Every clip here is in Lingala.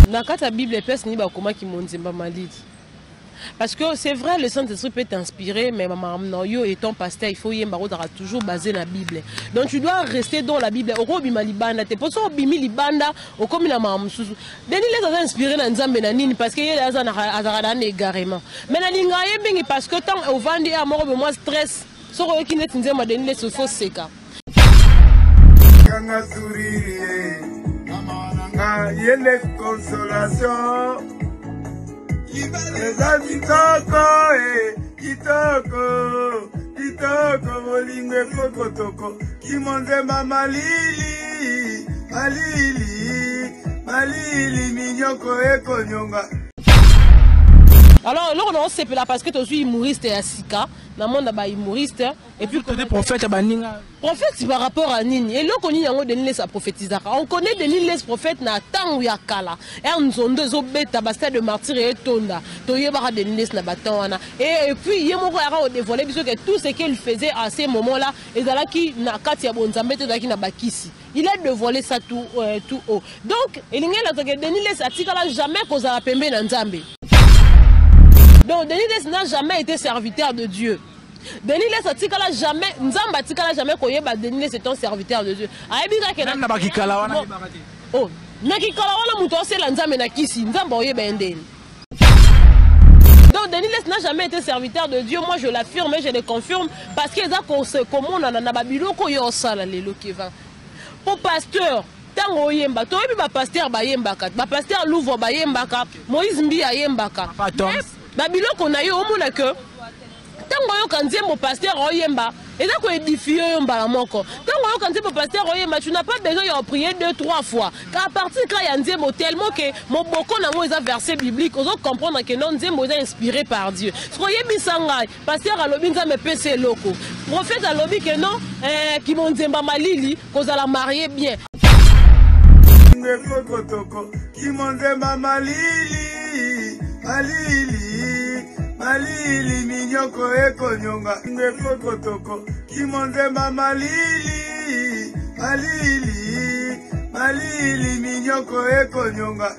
Dans la Bible, parce que c'est vrai, le Saint-Esprit peut t'inspirer, mais maman, étant pasteur, il faut toujours baser la Bible. Donc tu dois rester dans la Bible. Parce que parce que tant au vendu à mort, moi stress, kitoko bolingo kokotoko kimonzemba malili minyoko ekonyonga. Alors, là, on sait parce que tu es humoriste et asika, dans le monde humoriste. Et puis, tu es prophète à Baninga. Prophète par rapport à Nini. Et là, on connaît Denis sa prophétise. On connaît Denis les prophètes na tang ya kala. Et on zone deux obeta basta de martyr et tonda. Toye bara Denis na batana. Et puis, il y a mon frère au dévoilé parce que tout ce qu'il faisait à ces moments-là, et là qui na katia bonzambete da qui na bakisi. Il a dévoilé ça tout haut. Donc, il y a la Denis les atikala jamais qu'on a pembe na nzambe. Donc, Denis n'a jamais été serviteur de Dieu. Denis n'a jamais, Nzamba Tikala jamais connu, Denis c'est un serviteur de Dieu. Oh, Nakikalawana Mouton, c'est l'Anzame Nakisi, Nzamba Oye Benden. Donc, Denis n'a jamais été serviteur de Dieu. Moi, je l'affirme et je le confirme parce que comme on a Babylon, qu'on y a au sale, les loquevins. Pour pasteur, tango yemba to yebi ba pasteur ba yembaka ba pasteur Louvre ba yembaka Moïse Mbia yembaka babilo kona yo omona que tango yo kanzembo pasteur oyemba eza ko édifier yo mbala moko tango yo kanzembo pasteur oyemba tu n'as pas besoin de prier 2-3 fois car à partir quand ya nzembo tellement que mon boko na mo eza verset biblique ozo comprendre que non nzembo eza inspiré par Dieu ce ko yebi sanga pasteur alobi nzambe pese loko prophète alobi que non qui mon nzemba malili kozala marier bien. Kimonzemba malili minyoko ekonyonga ngekokotoko kimonzemba malili minyoko ekonyonga.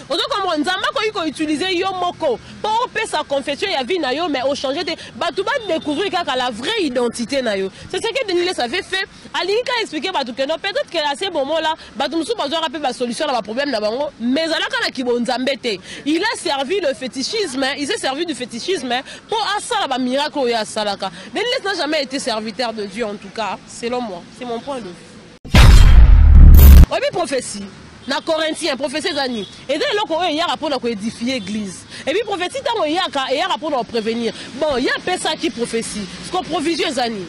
Vous comprenez, Nzamba ko utiliser yo moko pour faire sa confession ya vie na yo mais au changer de batuba découvrir la vraie identité na yo. C'est ce que Denis avait fait. Alinka expliquer batu que non peut-être que à ce moment là batu musu besoin rappeler la solution à la problème na bango mais alaka na kibonzambe te. Il a servi le fétichisme, il s'est servi du fétichisme pour asala ba miracle ya salaka. Denis n'a jamais été serviteur de Dieu en tout cas, selon moi, c'est mon point de vue. Oui, prophétie. Na Corinthiens, prophétie Zani. Et dès lors il y a rapport à édifier l'église. Et puis prophétie, il y a rapport à prévenir. Bon, il y a personne qui prophétie. Ce qu'on provision Zani.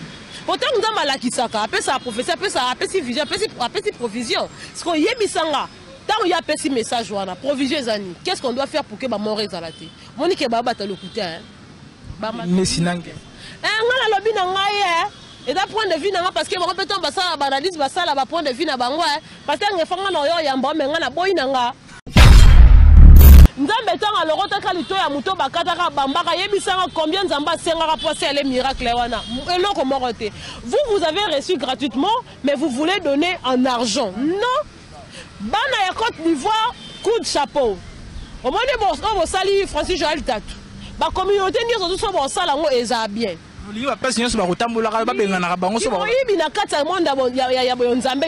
Autant que dans la Kisaka, après ça prophétie, après ça vision, après provision. Ce qu'on y a mis ça là. Tant il y a petit message voilà, provision Zani. Qu'est-ce qu'on doit faire pour que ma mort est alatée? Monique Baba t'a le coûté hein. Mais sinange. On a lobby dans ngaye. Et d'un point de vue, parce que je peux pas ça, banalise, ça, là, point de vue, parce que je fais un noyau, yamba, mais on a boy nanga. Nzambe tanga lorota kalito ya muto bakata ka bambaka yebisanga combien nzamba sengaka poser les miracles wana. Eloko morote. Vous avez reçu gratuitement, mais vous voulez donner en argent. Non. Bana ya Côte d'Ivoire, coup de chapeau. Au moins bon sali Francis Joël Tatou. Ba communauté ni so so bon sala ngo eza bien. Il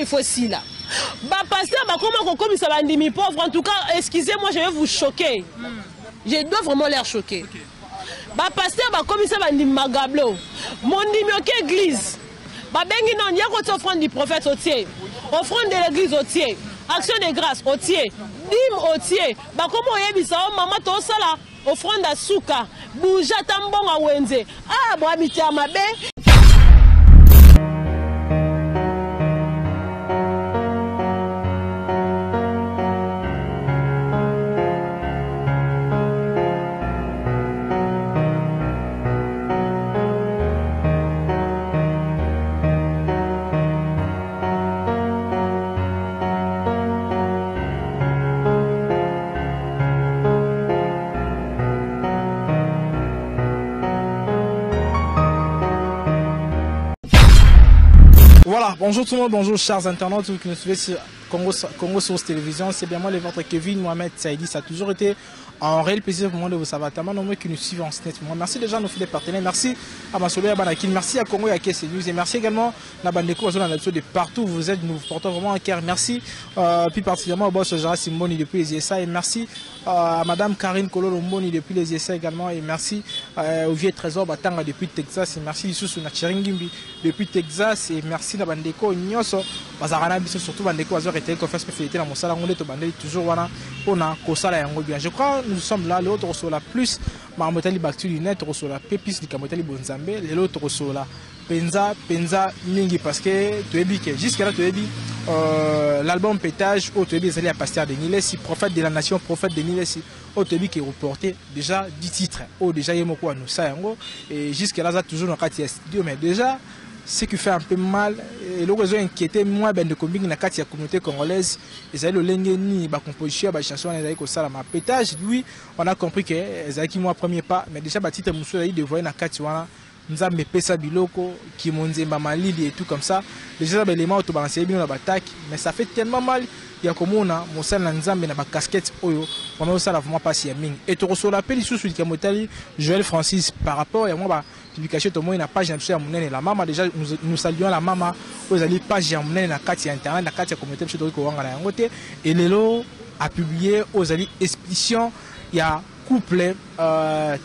faut si là. Pauvre, en tout cas, excusez-moi, je vais vous choquer. Je dois vraiment l'air choquer. Pasteur, comme ça, magablo. Mon numéro église. Bengi non, il y a offrande du prophète au tiers. Offrande de l'église au tiers. Action de grâce au tiers. Dîme au tiers. Comment il y a maman to sala. Offrande à Souka, Bouja Tambonga Wenze. Ah, Boamitiama Mabe. Voilà, bonjour tout le monde, bonjour chers internautes qui nous suivez sur Congo Source Télévision. C'est bien moi, votre Kevin Mohamed Saïdi. Ça a toujours été un réel plaisir pour moi de vous savoir. Tellement nombreux qui nous suivent en SNET. Merci déjà à nos fidèles partenaires. Merci à Masolo et à Banakin. Merci à Congo et à Kessé News. Et merci également à Bandeko de partout où vous êtes. Nous vous portons vraiment un cœur. Merci plus particulièrement au boss Jara Simboni depuis les ISA. Et merci à Madame Karine Kololomboni depuis les ISA également. Et merci au vieux Trésor Batanga depuis Texas. Et merci Issoussou Nachiringimbi depuis Texas. Et merci à Bandeko Nyoso. Bazarana Bisso surtout Bandeko Azor et Téléconférence Félité dans mon salon. On est au Bandé toujours voilà. On a Kosala et Ango bien. Je crois nous sommes là. L'autre reçoit la plus. Maramotali Baktu Lunet reçoit la Pépis du Kamotali Bonzambe. L'autre reçoit la Penza Mingi parce que tu es dit que jusqu'à là tu es dit l'album Pétage au tu es allé à Pasteur de Nilesi, prophète de la nation, prophète de Nilesi au tu es qui est reporté déjà 10 titres. Oh déjà il y a beaucoup à nous ça et jusqu'à là ça toujours dans le studio mais déjà ce qui fait un peu mal et le réseau inquiété moi ben de combine na la communauté congolaise ils allaient le lengeni ba composition ba chanson les ko sala ma Pétage lui on a compris que ezaki moi premier pas mais déjà ba titre muso il devait na kati wana Nzambe pesa biloko qui monzemba malili et tout comme ça déjà l'élément auto balancer bien la attaque mais ça fait tellement mal il y a comme on a mosala na Nzambe na ba casquette oyo on a ça vraiment pas si ya ming et to reçoit l'appel sous sur Kamotali Joël Francis par rapport à moi ba publication to moi na page na monene la mama déjà nous saluons la mama aux ali page ya monene na kati internet na kati ya communauté chez ko wanga na yango te et lelo a publié aux ali expédition il y a couple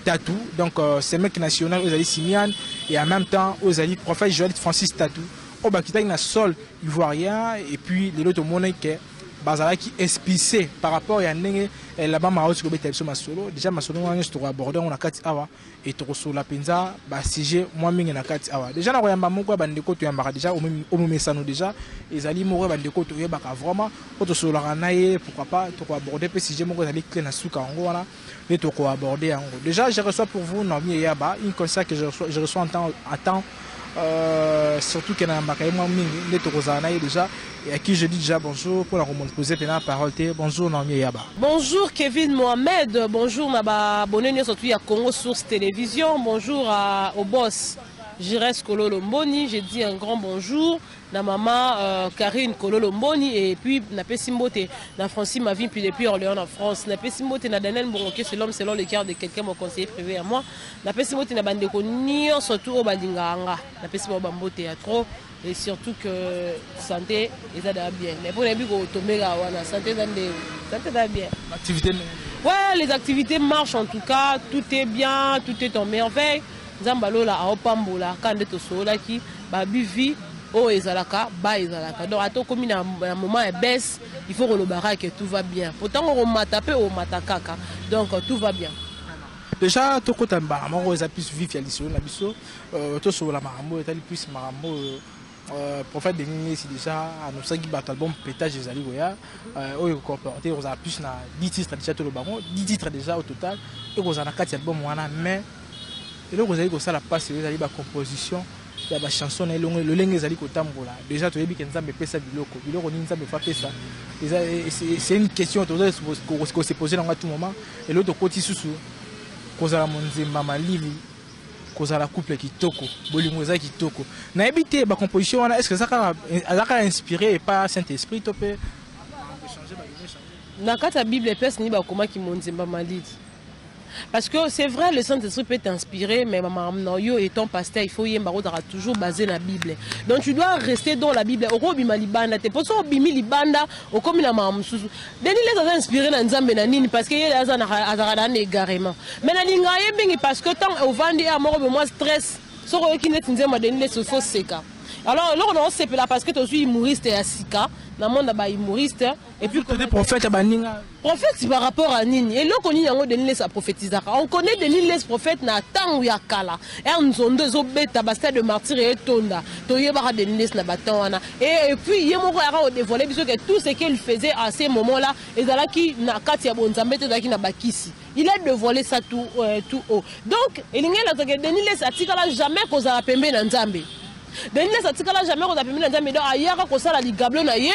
Tatou, donc c'est mec national aux alliés Simian et en même temps aux alliés prophète Joël Francis Tatou. Au Bakita il y a sol ivoirien et puis les autres monnaie qui Bazara qui espicé par rapport à Nenge là-bas Maroc qui est Masolo déjà Masolo on a abordé on a 4 awa et sur la penza ba sujet moi mingi na 4 awa déjà na royamba moko bandeko to yambara déjà au mesano déjà les alliés moko bandeko to yebaka vraiment auto sur la naie pourquoi pas to aborder pe sujet moko ali clé na suka ngo wana mais to aborder en gros déjà je reçois pour vous Nomi Yaba une concert que je reçois en temps surtout que na mbaka moi mingi les to kozana déjà et à qui je dis déjà bonjour pour la poser la parole. Bonjour Nomi Yaba. Bonjour Kevin Mohamed, bonjour ma abonné surtout à Congo Source Télévision, bonjour au boss Jires Kololomboni, j'ai dit un grand bonjour na maman Karine Kololomboni et puis na Pessimbote na Francis ma vie puis depuis Orléans en France na Pessimbote na Daniel Boronké c'est l'homme selon le cœur de quelqu'un mon conseiller privé à moi na Pessimbote na bandeko nio surtout au balinganga na Pessimbote bambote à trop et surtout que santé ça va bien mais pour les bigo tomber là wana santé va bien activité ouais les activités marchent en tout cas tout est bien tout est en merveille Zambalo la aopambola quand de sola qui babivi o ezalaka ba ezalaka donc ato comme na moment est baisse il faut que le baraque tout va bien pourtant on matape au matakaka donc tout va bien déjà to kota mbama on a plus vivre yaliso na biso to so la marambo etali plus marambo prophète de Nilesi déjà annoncé qui bat album Pétage ezali goya o comporter on a plus na 10 titres déjà to le bango 10 titres déjà au total et on a 4 albums wana mais et là vous avez ça la passe vous avez la composition il y a des chansons le lengue ezali kotambola déjà to yebi Nzambe pesa biloko ni Nzambe fa pesa c'est une question qu'on se poser dans tout moment et l'autre côté sous kozala monzemba malili kozala couple kitoko bolingo za kitoko na ebité ba composition wana est-ce que ça a inspiré et pas Saint-Esprit to peut changer na kata Bible pesa ni ba koma ki monzemba malili. Parce que c'est vrai, le Saint-Esprit peut t'inspirer, mais maman Noyo étant pasteur, il faut y être toujours basé dans la Bible. Donc tu dois rester dans la Bible. Au Robima Libanda, t'es pas sur Bimi Libanda, au comme la maman Soussou. Denis les a inspirés dans Nzambe Nanini parce qu'il y a des azaradan égarément. Mais Naninga Yebing parce que tant au Vendée à mort, moi stress, sur le qui n'est pas Denis les faux seka. Alors là on sait là parce que tu es humoriste et asika. Dans le monde humoriste et puis des prophètes prophète par rapport à Nini et là on y a Denis a prophétisé on connaît Denis les prophètes na temps ya kala et on zonde zo beta basta de martyr et tonda to yeba Denis na batana et puis yemo a dévoilé parce que tout ce qu'il faisait à ces moments là ezala ki na kati ya bonzambe te zaki na bakisi il a dévoilé ça tout haut donc elingela Denis les atikala jamais kozala pembe na Nzambe Denis atikala jamais kozala pembe na Nzambe donc ayaka kosala ligablo na ye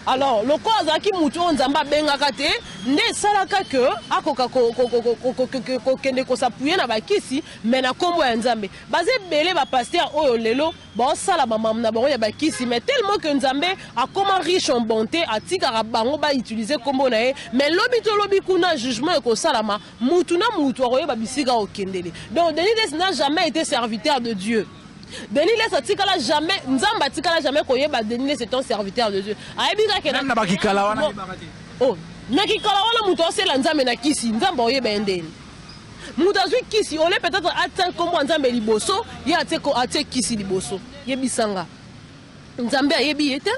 alors le quoi azaki mutu nzamba bengaka te nde salaka que akoka ko kende ko s'appuyer na bakisi mais na kombo ya nzambe bazé belé ba pasteur oyo lelo ba sala ba mamna ba ya bakisi mais tellement que nzambe a comment riche en bonté atika bango ba utiliser kombo na ye mais lobi to lobi kuna jugement ko salama mutu na mutu oyo ba bisika o kendele donc Denis Less n'a jamais été serviteur de Dieu. Denis Less atikala jamais nzamba atikala jamais koyeba Denis Less est un serviteur de Dieu. Ayebika ke na bakikala wana oh na kikala wana mutu osela nzambe na kisi nzamba oyeba ndeni mutu azwi kisi ole peut-être atya kombo nzambe liboso ye atie kisi liboso yebisanga nzambe ayebi ete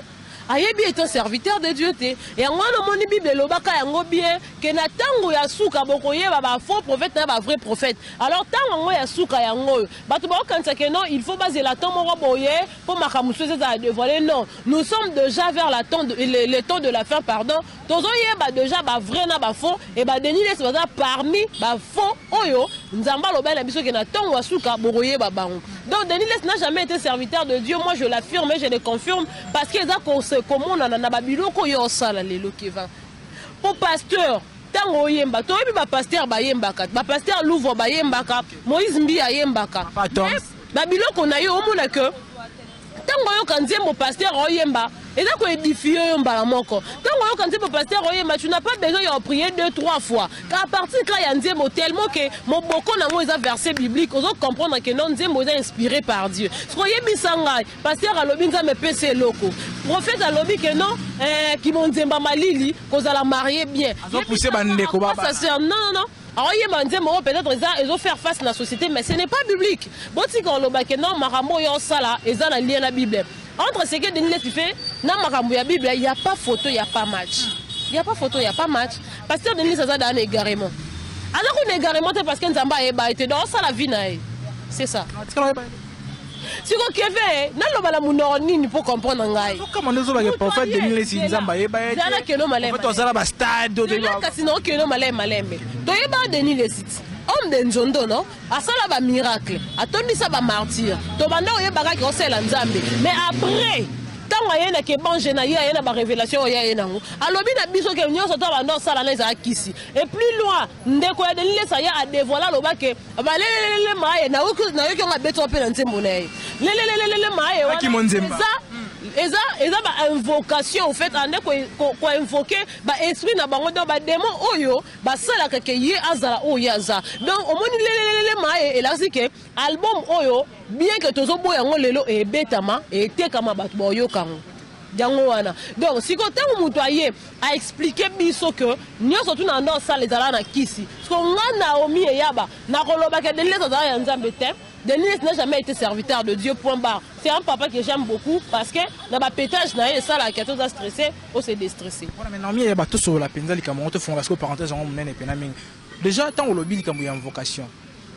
ayebi est un serviteur de Dieu te et en wana moni bible lobaka yango bien ke na tango ya suka bokoyeba ba faux prophète na ba vrai prophète alors tango ya suka yango bato ba kanisa ke non il faut baser la temps moko boye pour makamuso za dévoiler non nous sommes déjà vers la temps le temps de la fin pardon tozo yeba déjà ba vrai na ba faux et ba Denis Less baza parmi ba faux oyo nzamba lobela biso ke na tango ya suka bokoyeba bango donc Denis Less n'a jamais été serviteur de Dieu moi je l'affirme et je le confirme parce que ça comme on a na babiloko yo sala lelo keva pour pasteur tango yemba to yebi ba pasteur ba yembaka ba pasteur Louvre ba yembaka Moïse Mbia yembaka babiloko na yo omona que tango yo kanzembo pasteur oyemba et donc édifier mbala moko tango yo kanzembo pasteur oyemba tu n'as pas besoin de prier 2-3 fois car à partir quand y a nzembo tellement que mon boko na mo eza verset biblique ozo comprendre que non nzembo eza inspiré par Dieu ce ko yebisanga pasteur alobi nzambe pese loko prophète alobi que non ki monzemba malili kozala marier bien azo pousser bandeko baba non alors peut-être ils ont faire face à la société mais ce n'est pas biblique bon si quand le non marambo yo sala eza na lien la Bible entre ce que Denis Less fait na marambo ya Bible il y a pas photo il y a pas match pasteur Denis Less ça dans égarement alors qu'on égarement parce que nzamba eba était dans ça la vie na c'est ça si vous avez n'a pas nini pour comprendre ngai comment nous avons prophète Denis Less nzamba eba zala que no malema to zala ba stade do kasi no que no malema to yeba Denis Less homme de nzondo no asala ba miracle atondisa ba martyr to banda oyebaka ki osela nzambe mais après tango yena ke bange na yena ba révélation yena ngo alobi na biso ke nyonso to banda osala na za kisi et plus loin ndeko ya Denis Less ya a dévoiler lobake ba lelelele maye na yoki nga beto pe na nzembo na ye lelelele maye wana eza ba invocation au fait ande ko invoquer ba esprit na bango do ba démon oyo ba sala ka ke ye azala oyo aza donc au moni lelelele maye elasi ke album oyo bien que tozo boya ngo lelo e betama e tekama ba boyo kango jango wana donc si ko tango mutu aye a expliquer biso que nyoso tuna ndo sala ezala na kisi so ngana omi e yaba na koloba ke Denis Less azala ya nzambe te Denis Less n'a jamais été serviteur de Dieu, point barre. C'est un papa que j'aime beaucoup parce que dans ma pétage, ça, la question a stressé, ou c'est déstressé. Il y a tout sur la peine, les camarades font la parenthèse en monnaie et déjà, tant au lobby, il y a une vocation.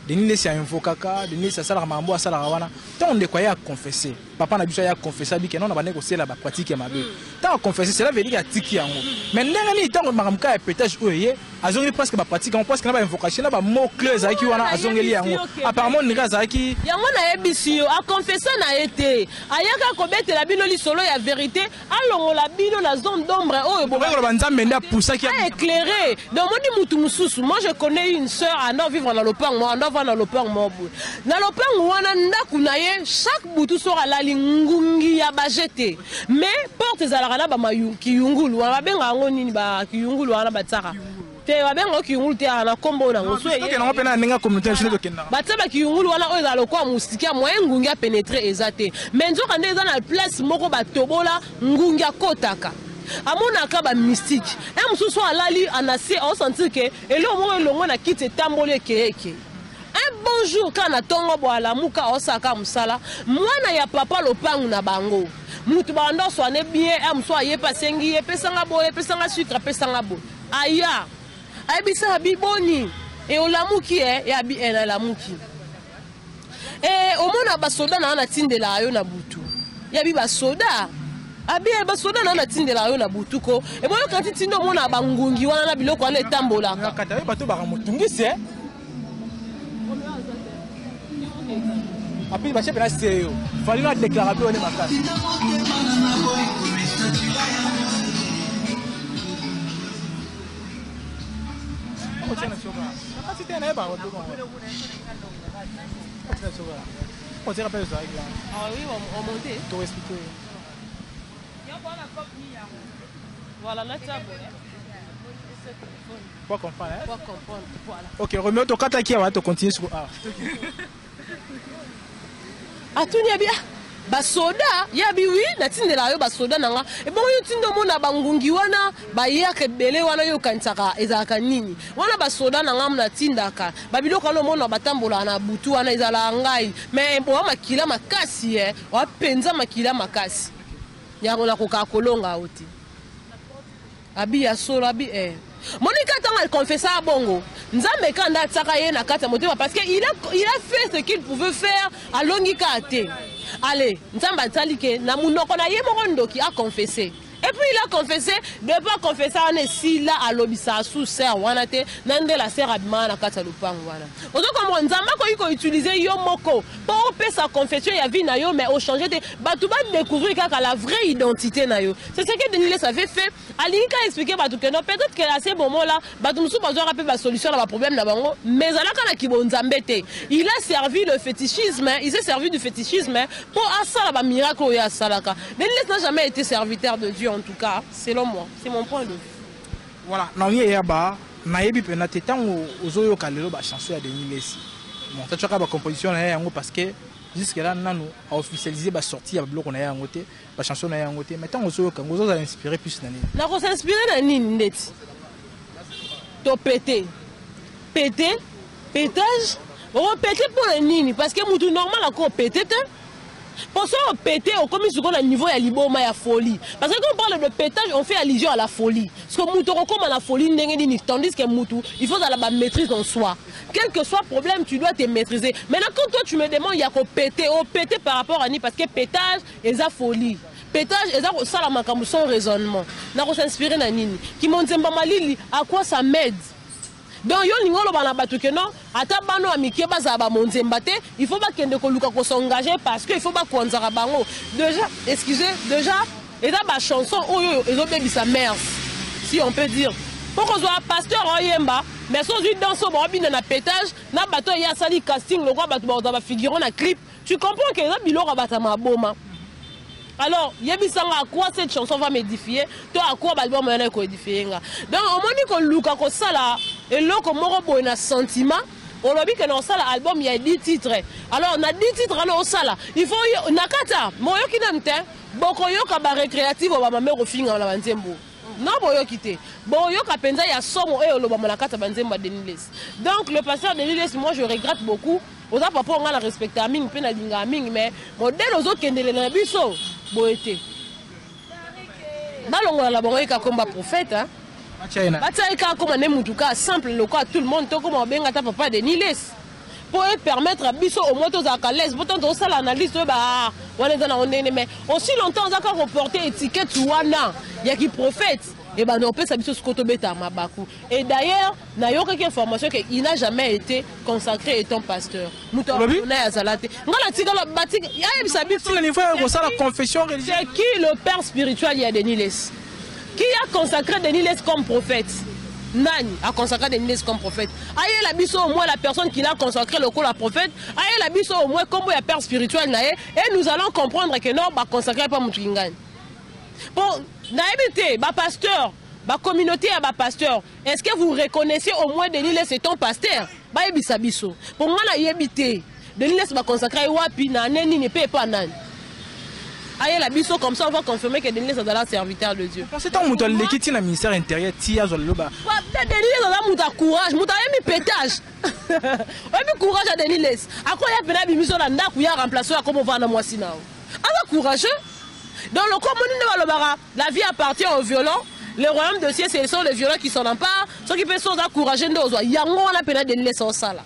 Denis Less a un vokaka, Denis Less a la mambo, a la rawana. Tant on est quoi à confesser. Papa n'a pas confessé, que non, on a négocié la pratique à ma vie. Tant on confesser, c'est la vérité à tiki en haut. Mais l'année, tant on m'a ramka et pétage où il est, a zoné presque ma pratique, on pense qu'il n'y a pas une vocation, il n'y a pas mot clé, Zaki wana a zoné li en haut. Apparemment, il y a Zaki. Il y a un ébissio, a confessé n'a été. Ayaka kobete la bino li solo, il y a vérité. Alors, la bino, la zone d'ombre, oh, et bon. A éclairé. Donc, moi, dis Moutoumoussous, moi, je connais une sœur à Nord vivre dans le pan, moi, à Nord dans le pan, moi. Dans le pan, wana ndakunaye, chaque boutou sera la ngungi ya bajete mais porte zalarana ba mayu kiyungulu wa benga ngoni ba kiyungulu wana batsaka te wa benga kiyungulu te ana kombo na ngoso e ke na pena ninga communauté je ne kenda batsaba kiyungulu wana oyo zalo kwa musika moye ngungi a pénétrer ezate mais nzoka ndeza na place moko batobola ngungi akotaka amonaka ba mystique et mususu alali anase on sentir que elo mo elongo na kite tambole keke. Un bonjour quand on a tongo boala muka osaka musala mwana ya papa lopangu na bango mutu bando soane bien am so aye pasengi ye pesanga boye pesanga sucre pesanga bo aya ayebisa biboni e olamuki ya bi ena lamuki e omona ba soda na tindela yo na butu ya bi ba soda abi ba soda na tindela yo na butu ko e boyo kanti tindo mona bangungi wana na biloko wana etambola kata ba to ba mutungisi Après, il va chercher la sérieux. Il fallait nous déclarer on est ma On dirait pas les oreilles là. Ah oui, on montait. Tout expliquer. Voilà, là, tu as Pour comprendre, hein? pour comprendre. Voilà. Ok, remets ton kata qui va te continuer sur A. Atuni ya bien. Basoda, yabi oui, natindela yo basoda nanga. E bon yo tindo mona bangungi wana, ba yaka bele wana yo kansaka ezaka nini. Wana basoda nanga mna tindaka. Babiloko no mona batambola na butu wana ezala ngai. Mais bo makila makasi wa penza makila makasi. Yango na koka kolonga oti. Abi ya solo abi Monica tanga elle confessa à Bongo. Nzambe kanda tsaka ye na kata motema parce que il a fait ce qu'il pouvait faire à Longika ate. Allez, Nzamba Talike, na munoko na ye morondoki a confessé. Et puis il a confessé, de pas confesser on est si là à l'obisa sous serre wanate nande la serre abima na kata lupang wana. Ozo comme Nzamba ko utiliser yo moko pour faire sa confession ya vie na yo mais au changer de batu ba découvrir kaka la vraie identité na yo. C'est ce que Denis Les avait fait. Alinka expliquer batu que non peut-être que à ce moment là batu musu pas rappeler la solution à la problème na bango mais alaka na kibonzambete. Il a servi le fétichisme, il s'est servi du fétichisme pour asala ba miracle ya salaka. Denis Les n'a jamais été serviteur de Dieu. En tout cas, selon moi, c'est mon point de vue. Voilà, na yeba na yebi pena tetan ozoyo kalelo ba chanson ya Denis Les. Bon, ça tu as ba composition na yango parce que jusque là nanu a officialisé ba sortie ya bloc na yango te, ba chanson na yango te. Maintenant ozoyo kango ozo inspirer plus na nini. Na ko s'inspirer na nini ndeti. To péter. Péter, pétage, on péter pour le nini parce que mutu normal a ko péter te. Pour ça, péter au commis sur le niveau de l'iboma et folie. Parce que quand on parle de pétage, on fait allusion à la folie. Parce que Moutou comme à la folie, tandis que Moutou, il faut la maîtrise en soi. Quel que soit le problème, tu dois te maîtriser. Maintenant, quand toi tu me demandes, il y a qu'on péter, on péter par rapport à ni parce que pétage et la folie. Pétage et ça, la makamou, son raisonnement. N'a pas s'inspirer na nini. Qui m'ont dit, à quoi ça m'aide? Donc yo lingolo bana batu que non ata bano amike baza ba monzemba te il faut pas kende ko luka ko s'engager parce que il faut pas kwanzara bango déjà et là ba chanson oyo ezo bebisa mère si on peut dire pourquoi soit pasteur oyemba mais sans une danse au bobine na pétage na bato ya sali casting le roi bato ba figurant na clip tu comprends que na biloko bata maboma. Alors, yebisanga à quoi cette chanson va m'édifier, toi à quoi l'album va m'édifier. Donc, au moment où Luka ko sala et là comme moro na sentiment, on l'a dit que dans ça l'album il y a 10 titres. Alors, on a 10 titres dans ça il faut nakata, moyo kinamte, boko yo ka ba récréative ba mame rofinga la banzembo. Non boyo kité. Boyo ka penza ya somo e lo ba nakata banzemba Denis Les. Donc le pasteur Denis Les, moi je regrette beaucoup. Oza papa on a respecté aming pe na linga aming mais modèle aux autres kendele na biso boete. Balongo la bango ka komba prophète hein. Batsaika comme ne mutuka simple le quoi tout le monde to comme benga ta papa Denis Les. Pour permettre à biso au moins aux acalès, pourtant on ça l'analyse bah on est dans on est mais aussi longtemps on a encore reporté étiquette wana il y a qui prophète. Et ben on peut s'habituer ce côté bêta mabaku. Et d'ailleurs, n'a eu aucune information qu'il n'a jamais été consacré étant pasteur. Nous t'avons dit à Zalate. Ngala tika la batik, ya yeb sabi sur le niveau de ça la confession religieuse. C'est qui le père spirituel il y a Denis Les? Qui a consacré Denis Les comme prophète? Nani a consacré Denis Les comme prophète? Aïe la biso au moins la personne qui l'a consacré le coup la prophète. Aïe la biso au moins comme il y a père spirituel naé et nous allons comprendre que non, bah consacré pas Moutingane. Bon, naïbité, bah pasteur, bah communauté à bah pasteur. Est-ce que vous reconnaissez au moins Denis Les c'est ton pasteur? Bah ebisabiso. Pour moi la yébité, Denis Les va consacrer wapi na neni ne paye pas nan. Aïe la biso comme ça on va confirmer que Denis Les est dans la serviteur de Dieu. C'est un mouton qui tient le ministère intérieur tia zo loba. Denis Les a mouta courage, mouta yemi pétage. Yemi courage à Denis Les. À quoi y a pena bimiso na ndaku ya remplacer comme on va na mwasi nao. Alors courageux. Dans le commun, la vie appartient aux violents. Le royaume de ciel, ce sont les violents qui s'en emparent. Ceux qui peuvent s'encourager, il y a un peu de laisser ça là.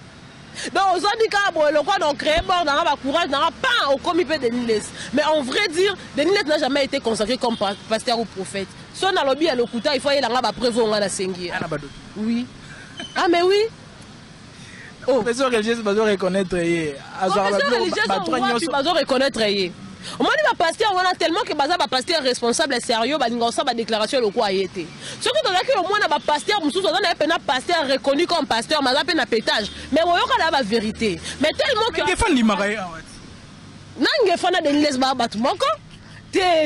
Donc, on dit que le quoi donc créé bon, dans le courage, dans pas au comité de Denis Les. Mais en vrai dire, Denis Les n'a jamais été consacré comme pasteur ou prophète. Si on a lobby à l'Okuta, il faut y aller là-bas prévoir à la Sengi. Oui. Ah, mais oui. Oh, professeur religieux, je dois reconnaître. Professeur religieux, je dois reconnaître. Au moins, les pasteurs, on a tellement que les pasteurs responsables et sérieux, ils ont une déclaration de quoi a été. Ce que tu as dit, au moins, les pasteurs, un pasteur reconnu comme pasteur, mais ils ont un pétage. Mais on a la vérité. Mais tellement que. Mais il faut que il faut que les gens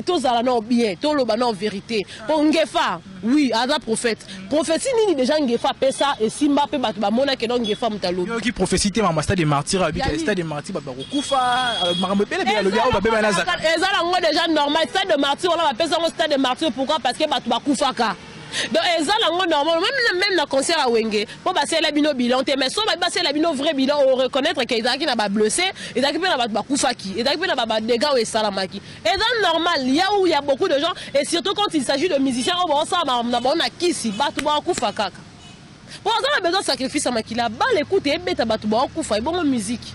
tozala non bien toloba non vérité pour ngefa oui ada prophète prophétie nini déjà ngefa pesa et simba pe batu ba mona ke donc ngefa mutalobi yo ki prophétie ma stade des martyrs abika stade des martyrs ba kufa marambe pele bien le bien ba beba naza ezala ngo déjà normal stade de martyrs on va pesa ngo stade de martyrs pourquoi parce que batu ba kufa ka donc ezala ngo normal même na concert à Wenge pour passer la bino bilan mais so ba passer la bino vrai bilan on reconnaître que ezaki na ba blessé ezaki pe na ba kufaki ezaki pe na ba dégâts au salamaki et dans normal il y a beaucoup de gens et surtout quand il s'agit de musiciens on ça na bona kisi batu ba kufaka pour ça on a besoin de sacrifice à makila ba l'écoute et beta batu ba kufa bon musique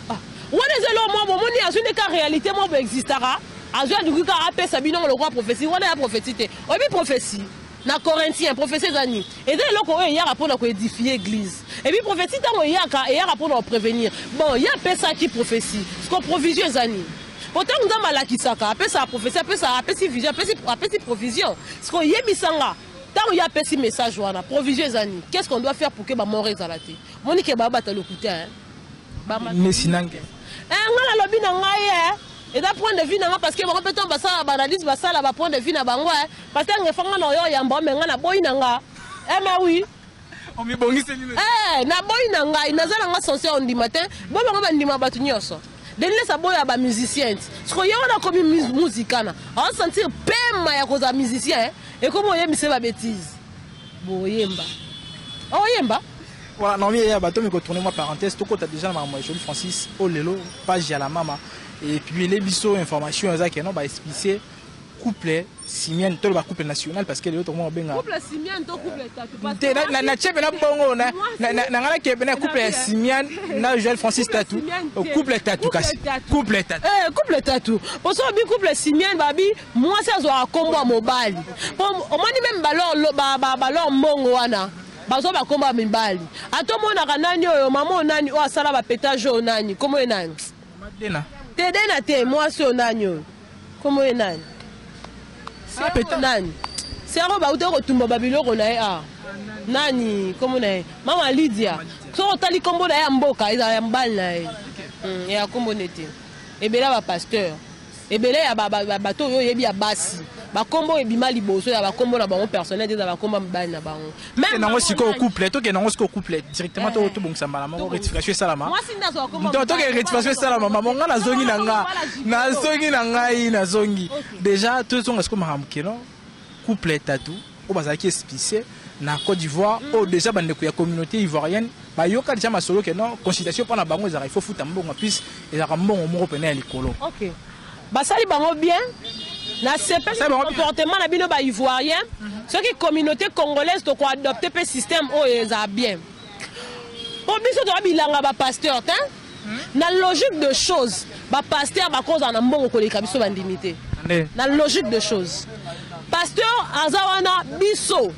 ah on est là moi bon ni asune ka réalité moi existera Azua du coup a appelé Sabino le roi prophétie on a prophétie on dit prophétie na Corinthiens prophétie zani et dès loko il y a rapport à édifier l'église et puis prophétie tant il y a rapport à prévenir bon il y a appelé ça qui prophétie ce qu'on provision zani pourtant nous avons malakisaka appelé ça prophétie appelé ça appelé vision appelé provision ce qu'on y est bisanga tant il y a appelé ce message wana provision zani qu'est-ce qu'on doit faire pour que ba mort ezalate monique baba ta lokuta hein ba mesinange ngala lobi na ngai et d'un point de vue parce que on peut tomber ça banalise ça là point de vue na bango parce que ngefanga na yo yamba menga na boy nanga mais oui on mi bongise ni na boy nanga inazala nga sensé on dit matin bo bango ba ndima batu nyoso denile sa boy ba musicien ce ko yona comme musicana on sentir pema ya koza musicien et comment yemba ba bêtise boyemba oyemba voilà non mais ya bato me tourner moi parenthèse to ko ta déjà na moi Jolie Francis Olelo page ya la mama et puis les biso information ezaki non ba expliquer couple Simian to ba couple national parce que les autres mo benga couple Simian to couple tatu na chebe na bongo na ngala ke bena couple Simian na Jolie Francis Tatu couple tatu kasi couple tatu couple tatu pour ça bi couple Simian babi moi ça zo akombo mobile au moins même balor mbongo wana bazo ba komba mibali atomona kanani oyo mama onani o asala ba pétage onani komo enani madena Tedena te moi so nanyo. Comment est nan? C'est peut-être nan. C'est un roba ou de retumba babilo na nani comment est? Maman Lydia. So tali kombo na ya mboka eza mbal na e. Ya kombo nete. Ebela ba pasteur. Ebela ya bato yo yebi ya basi. Ba kombo ebima liboso ya ba kombo na bango personnel eza ba kombo mbal na bango. Même nango siko couple to ke nango siko couple directement to bongisa mbala moko rectification salama. Moi sinda so kombo. To ke rectification salama maman nga na zongi na ngai na zongi. Déjà tout son est-ce que mahamke non couple tatu o bazaki spécial na Côte d'Ivoire o déjà bandeko ya communauté ivoirienne ba yoka déjà masolo ke non consultation pour na bango ezara il faut futa mbongo plus ezara mbongo moko pena ya likolo. OK. Basali bango bien. Na CP comportement na bino ba ivoirien ceux qui communauté congolaise to ko adopter pe système o eza bien pour biso to bilanga ba pasteur na logique de choses ba pasteur ba cause na mbongo ko leka biso bandimité na logique de choses pasteur azawana biso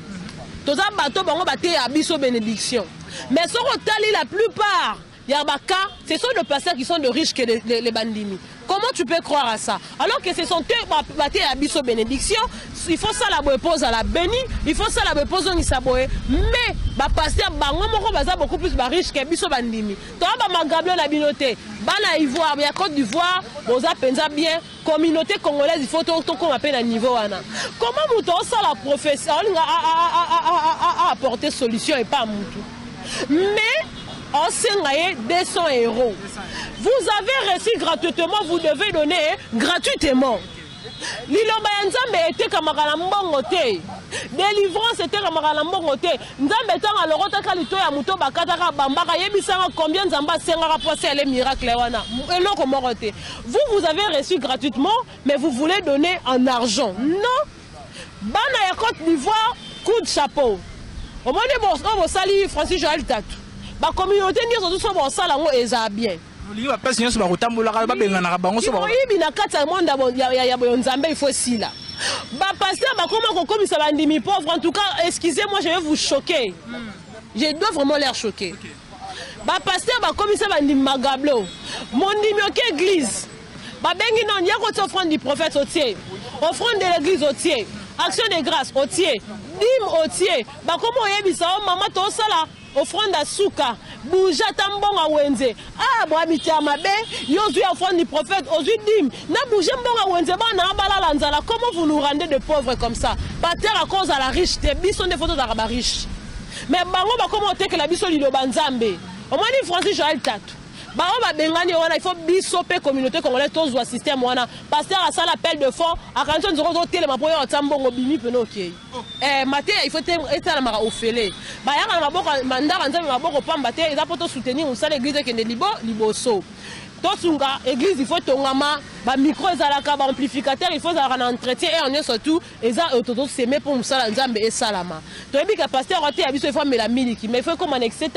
toza bato bango ba te ya biso bénédiction mais ce qu'on tali la plupart Yabaka, ce sont des pasteurs qui sont de riches que les bandimi. Comment tu peux croire à ça? Alors que ce sont eux qui à biso bénédiction, il faut ça la pose à la béni, il faut ça la pose à saboé. Mais ba pasteur bango moko baza beaucoup plus riche que biso bandimi. Toi ba magablo la binoté, bana Ivoire, ya Côte d'Ivoire, boza penza bien, communauté congolaise, il faut tout qu'on appelle à niveau wana. Comment mouton ça la prophétie a apporté solution et pas moutou. Mais on s'est 200 €. Vous avez reçu gratuitement, vous devez donner gratuitement. L'ilomba nzambe était kamakala mbongo te. Délivrance était kamakala mbongo te. Nzambe tanga lorota kalito ya muto bakataka bambaka yebisanga combien nzamba sengaka poser les miracles wana. Eloko moko te. Vous avez reçu gratuitement mais vous voulez donner en argent. Non. Bana ya Côte d'Ivoire, coup de chapeau. Au moins bon sali Francis Joël Tatu. La communauté n'y a pas de salaire eza bien. Il va pas signer sur la route ambola ba benga na bango so ba. Il na kata monde ya nzambe il faut si là. Ba pasteur ba comment comme ça bandimi pauvre en tout cas excusez-moi je vais vous choquer. Je dois vraiment l'air choquer. Ba pasteur ba comme ça bandimi magablo. Mon ndimi ok église. babengi non ya ko offrande du prophète otier offrande de l'église otier action de grâce otier dim otier ba komo yebisa o mama to sala offrande à souka bouja tambonga wenze ah bo amitia mabe yozu offrande du prophète ozu dim na bouja mbonga wenze ba na balala nzala comment vous nous rendez de pauvres comme ça ba terre à cause à la riche te biso des photos d'araba riche mais bango ba comment te que la biso lilo banzambe au moins ni Francis Joël Tatu ba ba bengani wana il faut biso pe communauté congolaise tous wa système wana pasteur a ça l'appel de fond à quand on zoro télé ma poyo tambongo bimi peno okay maté il faut être la mara ofele ba ya na maboko mandara nzambe maboko pamba te eza poto soutenir on ça l'église que de liboso tosunga église il faut tongama ba micro ezalaka ba amplificateur il faut avoir un entretien et on est surtout eza autoto s'aimer pour musala nzambe et salama to ebi ka pasteur ate ya biso il faut mela miliki mais il faut comme annexer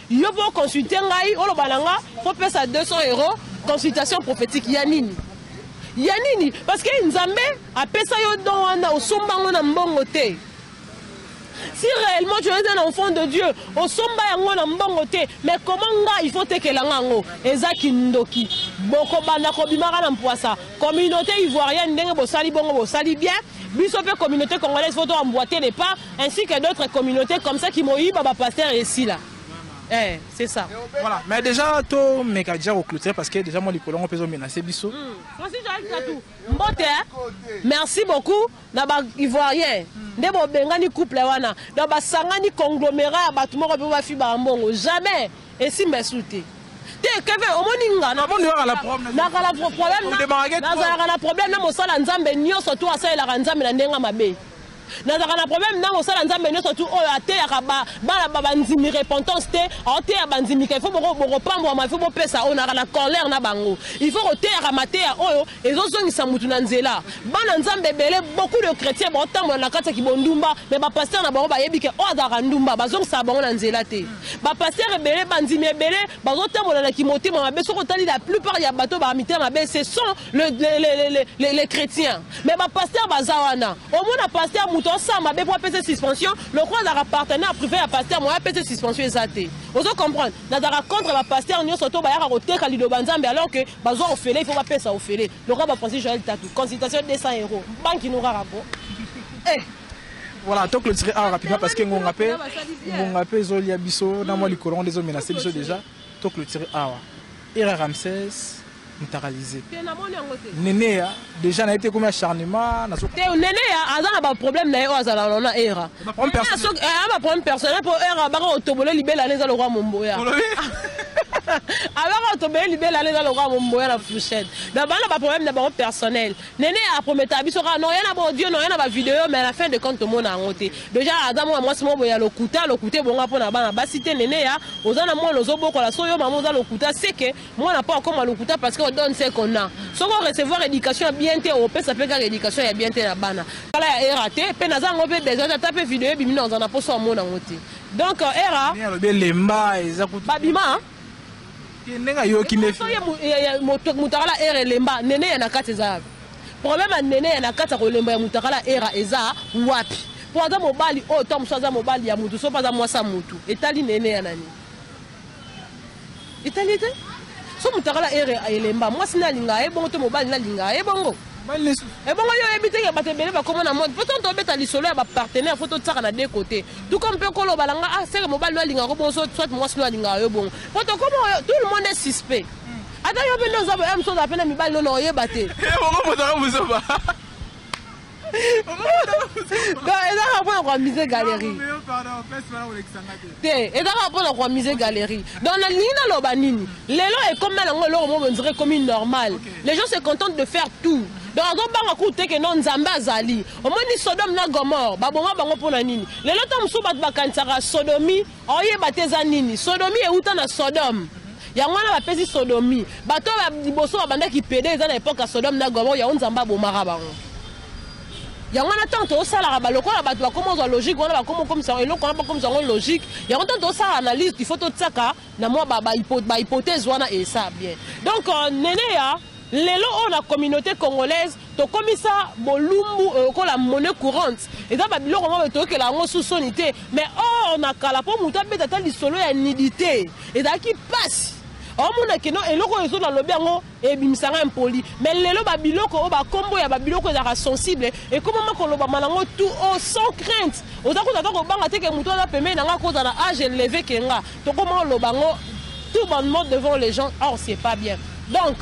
yo pour consulter ngai olo balanga faut payer ça 200 € consultation prophétique yanini parce que nzambe a pesa yo don wana osomba ngona mbongo te si réellement tu es un enfant de Dieu osomba yango na mbongo te mais comment nga il faut tekela ngango ezaki ndoki boko banda ko bimaka na mpoisa communauté ivoirienne ndenge bosali bongo bosali bien biso pe communauté congolaise faut emboîter les pas ainsi que d'autres communautés comme ça qui moyiba ba pasteur ici là. C'est ça. Voilà, mais déjà, toi, mais déjà au clôture parce que déjà, moi, les colons ont menacé Bissot. Merci beaucoup. D'abord, Ivoirien. D'abord, Bengani couple wana. D'abord, Sangani conglomérat, Batoumo, Fiba Mbongo. Jamais. Et si me souté. Kevin, au moninga, na problème, na problème, na mosala nzambe nyo surtout à ça la nzambe na ndenga mabe. Na problème na mosala nzambe nyo surtout oyo ateyaka ba banzimi repentance te ateya banzimi il faut bopambwa ma il faut bopesa oyo na colère na bango il faut oteyaka mateya oyo ezozongisa mutu na nzela bana nzambe belé beaucoup de chrétiens botambola na kati ya kibondumba mais ba pasteur na bango bayebi ke oyo azalaka ndumba bazongisa bango na nzela te ba pasteur ebele banzimi ebele bazotambola na kimotema mabe soko tali la plupart ya bato ba mitema mabe ce sont les chrétiens mais ba pasteur bazawana au moins na pasteur ça m'a pour appeler suspension le croix d'un partenaire privé à pasteur moi appeler suspension exacte vous comprendre nazara contre la pasteur nyo soto ba ya roté kalido banzambe alors que bazo ofele il faut pas payer ça ofele le roi va Francis Joël Tatu consultation 200 €, banque nous rapport voilà donc le tirer rapidement parce que mon appel Zolia Bisso dans moi les colons des hommes menacés Bisso déjà donc le tirer Era Ramsès neutralisé. Néné déjà n'a été comme acharnement. Néné a un problème na era. Un problème personnel pour era baro autobolé libé la les roi Momboya. Alors autobolé libé la les roi Momboya la fouchette. D'abord le problème d'abord personnel. Néné a promis abisora non yana ba audio non yana ba vidéo mais à la fin de compte tout le monde a ngoté. Déjà Adam moi c'est moi boya lokuta bonga pona bana ba cité néné ya ozana moi lozobo ko la soyo maman za lokuta c'est que moi n'a pas encore lokuta parce que donne ce qu'on a. Si on recevoir éducation bien té au peut ça peut gagner éducation ya bien té na bana. Kala ya raté pe naza ngobe déjà taper vidéo bimi dans un aposo mo na ngoté. Donc era lemba ezakutu babima nenga yo ki mefi mutakala era lemba nene ya nakati za problème a nene ya nakati ko lemba ya mutakala era eza wapi pour za mobali o to msaza mobali ya mutu so pas za mwasa mutu etali nene ya nani etali te so mutakala ere elemba moi sina linga ebongo to mobali na linga ebongo ebongo yo ebite ya batebele ba komona mode pourtant to beta lisolo ya ba partenaire faut to tsaka na deux côtés tout comme pe kolo balanga c'est que mobali na linga ko bon soit moi sina linga yo bon faut to comme tout le monde est suspect ata yo beno za ba mso za pena mibali no yeba te ebongo motaka musoba ezaka mpona koamize galerie te ezaka mpona koamize galerie donc nalingi naloba nini lelo ekomela yango eloko mo bondirait comme une normale les gens se contentent de faire tout donc azobanga ku te ke no nzambe azali omoni Sodome na Gomorre babonga bango mpona nini lelo ta mosusu bato bakanisaka sodomi oyeba te eza nini sodomi euta na Sodome yango wana bapesi sodomi bato liboso babandaki pede eza na epoke ya Sodome na Gomorre yango nzambe abomaka bango yango na tanto osala ba lokola bato bakomo logique wana bakomo comme ça eloko wana bakomo ça logique yango tanto osala analyse il faut to tsaka na moi ba hypothèse wana et ça bien donc nene ya lelo on a communauté congolaise to komisa bolumbu ko la monnaie courante et ça ba biloko mo to ke la ngo sousonité mais on a kala po muta beta ta lisolo ya nidité et da ki passe omona keno eloko ezo na lobi yango ebimisanga impoli mais lelo ba biloko o ba kombo ya ba biloko ezaka sensible et comment makoloba manango tout sans crainte oza ko ko banga te ke muto na pembe na nga ko za na âge élevé kenga to comment lobango tout bonnement devant les gens or c'est pas bien donc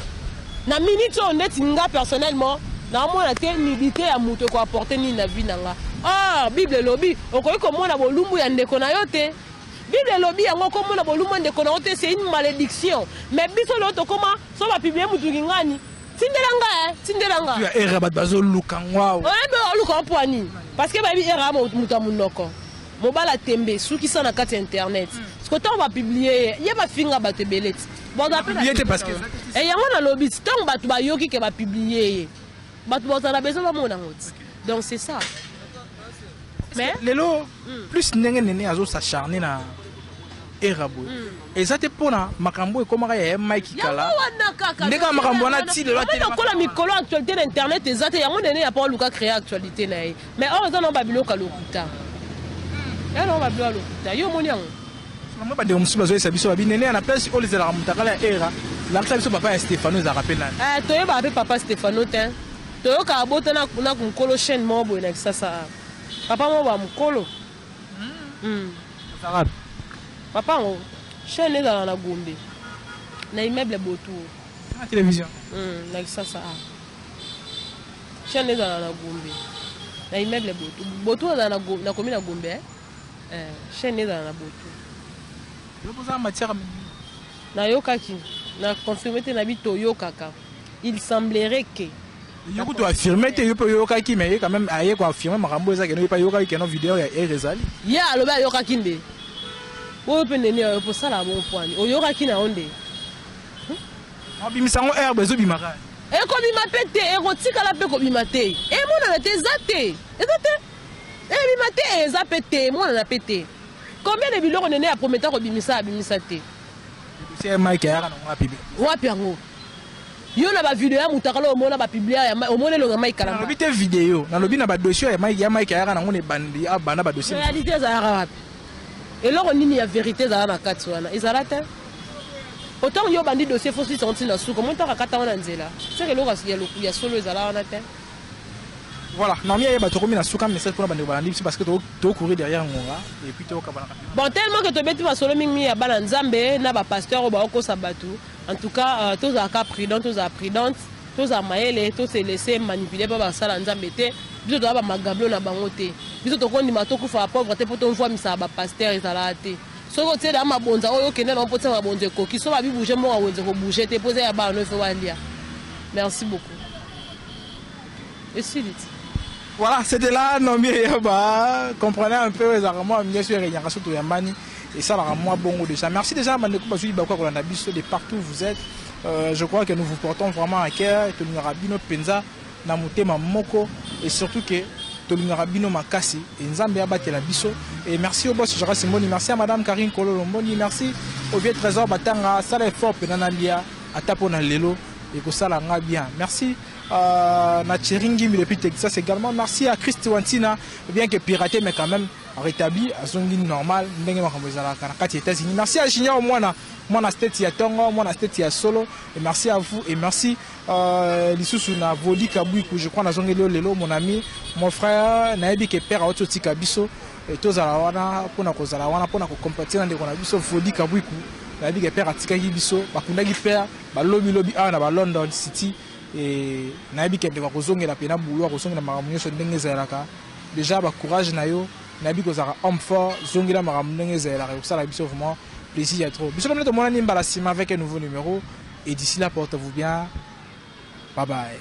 na minute honnête nga personnellement na mona te nibité ya muto ko apporter ni na vie nanga ah bible lobi okoyi ko mona bolumbu ya ndeko na yo te bible lobi yango ko mona bolumbu ya ndeko na yo te c'est une malédiction mais biso loto comment so ba publier mutu ngani tindelanga tu as era bat bazo lukangwa ouais be luka poani parce que ba bi era mutu munoko mobala tembe suki sana kati internet ce que on va publier il y a ba finga ba tebeleti bon d'après parce que et yango na lobi tant ba tu ba yoki ke ba publier ba tu ba besoin ba mona ngoti donc c'est ça mais lelo plus ndenge nene azo s'acharner na erabo ezate pona makambo ekomaka ya Mike Kala ndeka makambo na ti lelo tele ko la mikolo actualité d'internet ezate yango nene ya pa luka créer actualité na ye mais heureusement no babilo ka lokuta ya no babilo lokuta yo moni yango moi ba de musuba zo esa biso babi nene na place o lezela mutakala ya era la biso papa ya Stefano za rappel na toye ba papa Stefano ten toyo ka bota na kunkolo chaîne mo bo na sasa papa mo ba mukolo papa ngo chaîne ezala na Gombe na immeuble botu na télévision na sasa chaîne ezala na Gombe na immeuble botu ezala na commune na Gombe chaîne ezala na botu yo poza matière na yokaki na confirmé te na bito yokaka il semblerait que yoko to affirmer te yopo yokaki mais quand même aye ko affirmer makambo eza keno pa yokaki keno vidéo ya erezali ya aloba yokaki nde oyo pe nene yo po sala bon point oyokaki na onde abimisango herbe zo bimaka e ko bima pete e ko tikala pe ko bima te e mona na te zate e bima te eza pete mona na pete combien de biloko nene ya prometteur ko bimisa te c'est Mike ya na ngapi wapi yango yo na ba vidéo ya mutakala omona ba publier ya omona lo Mike Kala na bité vidéo na lobi na ba dossier ya Mike ya na ngone bandi abana ba dossier réalité za wapi eloko nini ya vérité za na kati wana ezala te autant yo bandi dossier faut sortir na sou comment ta kata wana nzela c'est que eloko ya solo ezala wana te voilà na mi ya ba to komi na souka message pour bandi balandi parce que to courir derrière ngonga et puis to kabana bon tellement que to beti ba solo mingi ya bana nzambe na ba pasteur ba ko sabatu en tout cas tous à cas prudent tous à prudente tous à maele tous se laisser manipuler par ba sala nzambe te biso to ba magablo na bango te biso to ko ndima to kufa pauvreté pour to voir misa ba pasteur ezala te soko te da mabonza oyo kende na mpotsa mabonza ekoki so ba bi bouger mo awenze ko bouger te poser ya ba no fe walia merci beaucoup et si vite. Voilà, c'était là, non mais comprenez un peu les arguments, bien sûr, il y a surtout Yamani et ça la moi bon déjà. Merci déjà Maneko Bazui Bakwa pour la biso de partout où vous êtes. Je crois que nous vous portons vraiment à cœur, que nous rabino penza na mutema moko et surtout que Tolunga Rabino Makasi et Nzambe Abate la biso. Et merci au boss Jara Simboni, merci à madame Karine Kololo Mboni, merci au vieux trésor Batanga, ça est fort penanalia atapona lelo et que ça la bien. Merci na Chiringi depuis Texas également. Merci à Christy Wantina, bien que piraté mais quand même rétabli à son ligne normale. Merci à Junior Moana, Moana State ya Tongo, Moana State ya Solo. Et merci à vous et merci Lissusu na Voli Kabouikou, je crois na Zongelo Lelo, mon ami, mon frère Naebi ke père Auto Tikabiso et tous à la wana pour na kozala wana pour na ko compatir na ko biso Voli Kabouikou. Naebi ke père Atikaki biso, bakundaki père, ba lobby na ba London City. Et nabi ke de kozongela pena boulot kozongela makambo nyonso ndenge ezalaka déjà ba courage na yo nabi kozaka homme fort zongela makambo ndenge ezalaka kosala biso vraiment plaisir à trop biso mona nimba la sima avec un nouveau numéro et d'ici là portez-vous bien, bye bye.